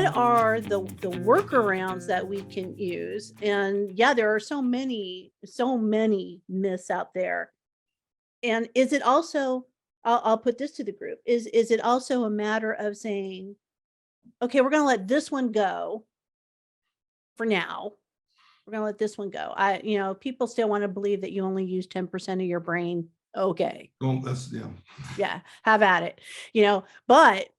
what are the workarounds that we can use? And yeah, there are so many myths out there. And is it also, I'll put this to the group, is it also a matter of saying, okay, we're going to let this one go for now. We're going to let this one go. People still want to believe that you only use 10% of your brain. Okay. Oh, that's, Yeah, have at it. But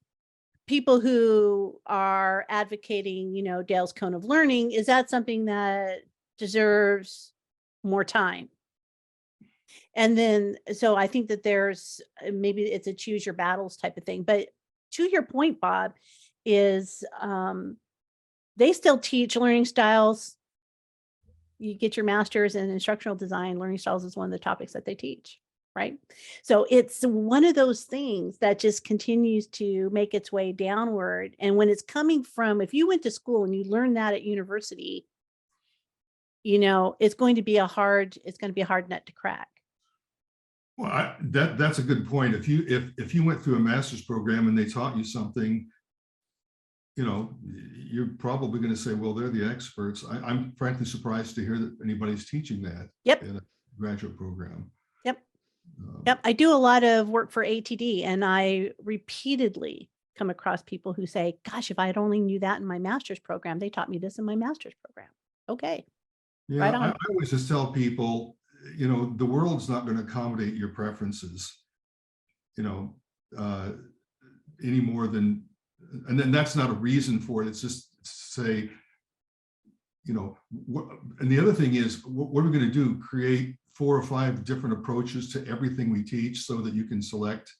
people who are advocating, Dale's cone of learning, is that something that deserves more time? And then, so I think that there's maybe it's a choose your battles type of thing. But to your point, Bob, is they still teach learning styles. You get your master's in instructional design, learning styles is one of the topics that they teach, right? So it's one of those things that just continues to make its way downward. And when it's coming from, if you went to school and you learned that at university, it's going to be a hard nut to crack. well, that's a good point. If you went through a master's program and they taught you something, you're probably going to say, well, they're the experts. I'm frankly surprised to hear that anybody's teaching that in a graduate program. Yep. I do a lot of work for ATD, and I repeatedly come across people who say, gosh, if I had only knew that in my master's program, they taught me this in my master's program. Okay. Yeah, right on. I always just tell people, the world's not going to accommodate your preferences, any more than, and then that's not a reason for it. It's just say, and the other thing is, what are we going to do? Create 4 or 5 different approaches to everything we teach so that you can select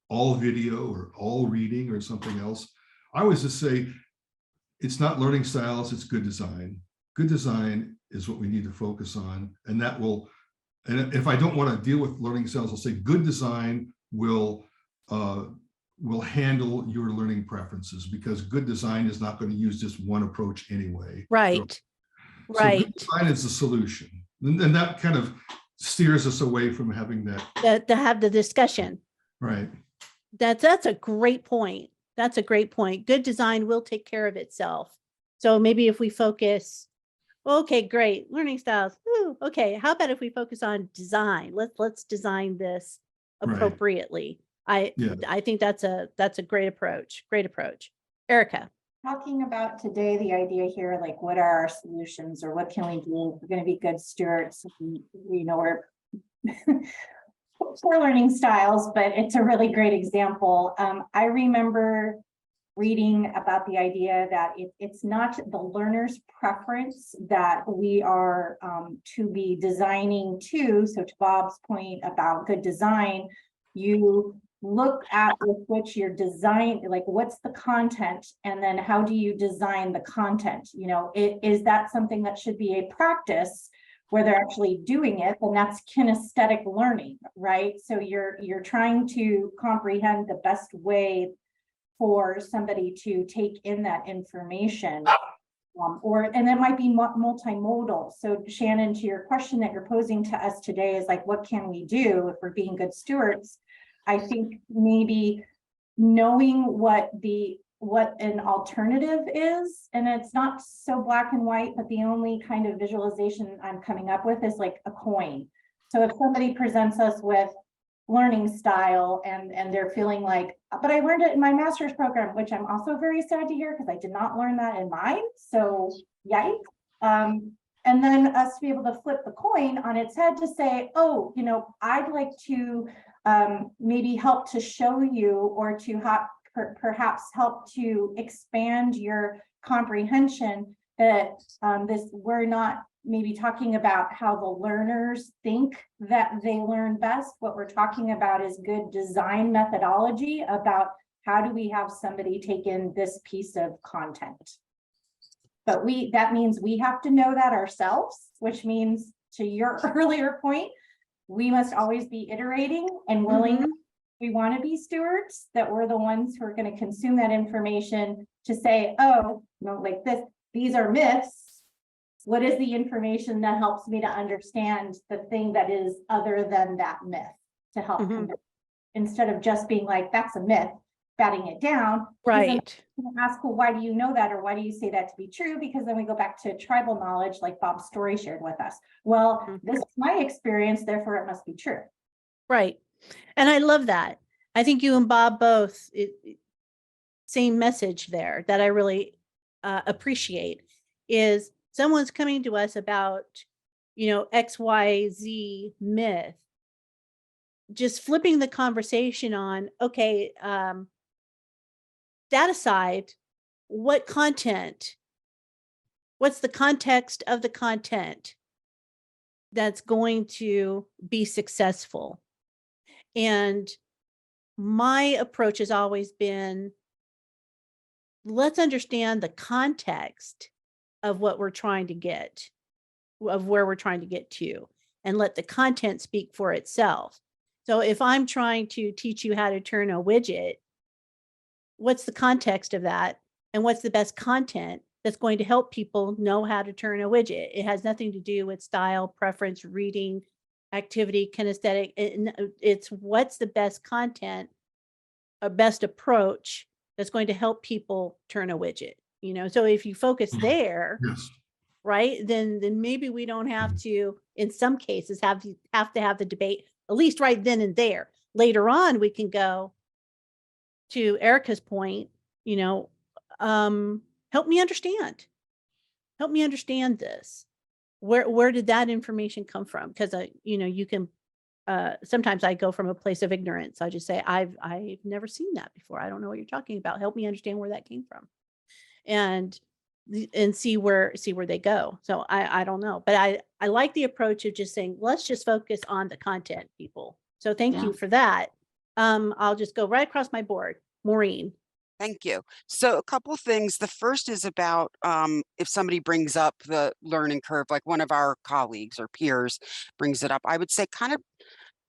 all video or all reading or something else. I always just say, it's not learning styles, it's good design. Good design is what we need to focus on. And that will, and if I don't want to deal with learning styles, I'll say good design will handle your learning preferences, because good design is not going to use just one approach anyway. Right. So good design is the solution. And that kind of steers us away from having that to have the discussion. Right. That's a great point. That's a great point. Good design will take care of itself. So maybe if we focus, okay, great, learning styles. Ooh, okay, how about if we focus on design? Let's design this appropriately. Right. I think that's a great approach. Great approach. Erica. Talking about today, the idea here, like what are our solutions, or what can we do? We're going to be good stewards. We're poor learning styles, but it's a really great example. I remember reading about the idea that it's not the learner's preference that we are to be designing to. So to Bob's point about good design, you look at with which you're design, like what's the content, and then how do you design the content? Is that something that should be a practice where they're actually doing it? Then that's kinesthetic learning, right? So you're trying to comprehend the best way for somebody to take in that information. And that might be multimodal. So Shannon, to your question that you're posing to us today is like, what can we do if we're being good stewards? I think maybe knowing what an alternative is, and it's not so black and white, but the only kind of visualization I'm coming up with is like a coin. So if somebody presents us with learning style and they're feeling like, but I learned it in my master's program, which I'm also very sad to hear because I did not learn that in mine. So yikes. And then us to be able to flip the coin on its head to say, oh, I'd like to maybe help to show you, or to perhaps help to expand your comprehension, that we're not maybe talking about how the learners think that they learn best. What we're talking about is good design methodology about how do we have somebody take in this piece of content. But that means we have to know that ourselves, which means, to your earlier point, we must always be iterating and willing. We want to be stewards, that we're the ones who are going to consume that information to say, oh, like this, these are myths. What is the information that helps me to understand the thing that is other than that myth, to help instead of just being like, that's a myth, batting it down. Because then Right. we can ask, well, why do you know that? Or why do you say that to be true? Because then we go back to tribal knowledge, like Bob's story shared with us. Well, Mhm. this is my experience, therefore it must be true. Right. And I love that. I think you and Bob both, same message there that I really appreciate is someone's coming to us about, XYZ myth, just flipping the conversation on, okay, that aside, what content, what's the context of the content that's going to be successful? And my approach has always been, let's understand the context of what we're trying to get, of where we're trying to get to, and let the content speak for itself. So if I'm trying to teach you how to turn a widget, what's the context of that? And what's the best content that's going to help people know how to turn a widget? It has nothing to do with style, preference, reading, activity, kinesthetic. It's what's the best content, a best approach that's going to help people turn a widget. So if you focus there, Yes. right, then maybe we don't have to, in some cases, have to have the debate, at least right then and there. Later on, we can go to Erica's point, you know, help me understand. Help me understand this. Where did that information come from? Because you can sometimes I go from a place of ignorance. I just say, I've never seen that before. I don't know what you're talking about. Help me understand where that came from. And see where they go. So I don't know. But I like the approach of just saying, let's just focus on the content, people. So thank Yeah. you for that. I'll just go right across my board. Maureen. Thank you. So a couple things. The first is about if somebody brings up the learning curve, like one of our colleagues or peers brings it up, I would say kind of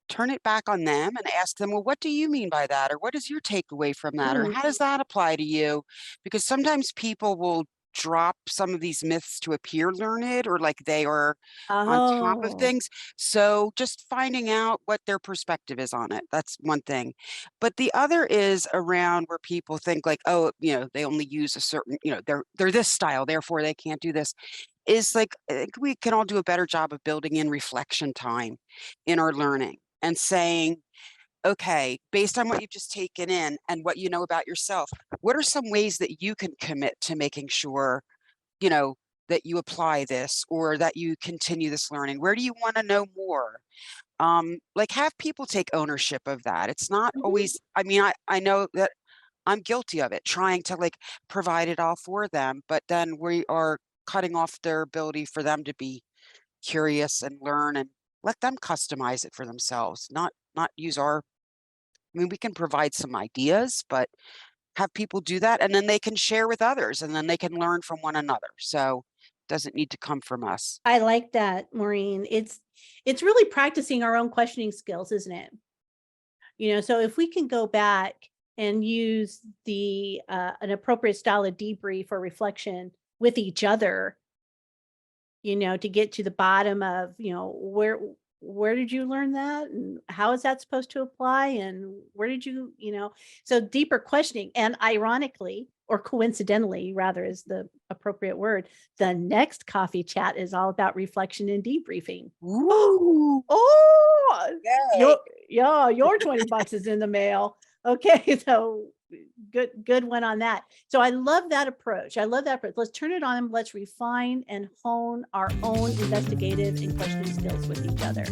turn it back on them and ask them, well, what do you mean by that? Or what is your takeaway from that? Or Mm. how does that apply to you? Because sometimes people will drop some of these myths to appear learned or like they are on top of Oh. things. So just finding out what their perspective is on it. That's one thing. But the other is around where people think like, oh, they only use a certain, they're this style, therefore they can't do this. Is like, I think we can all do a better job of building in reflection time in our learning and saying, okay, based on what you've just taken in and what you know about yourself, what are some ways that you can commit to making sure, that you apply this or that you continue this learning? Where do you want to know more? Like have people take ownership of that. It's not Mhm. always, I mean, I know that I'm guilty of it, trying to like provide it all for them, but then we are cutting off their ability for them to be curious and learn and let them customize it for themselves, not use our, I mean, we can provide some ideas, but have people do that and then they can share with others and then they can learn from one another. So it doesn't need to come from us. I like that, Maureen. It's really practicing our own questioning skills, isn't it? So if we can go back and use the an appropriate style of debrief or reflection with each other, to get to the bottom of, where did you learn that and how is that supposed to apply and where did so deeper questioning. And ironically, or coincidentally rather is the appropriate word, the next coffee chat is all about reflection and debriefing. Ooh, Oh, yay. your $20 is in the mail. Okay, so good one on that. So I love that approach. Let's turn it on. Let's refine and hone our own investigative and questioning skills with each other.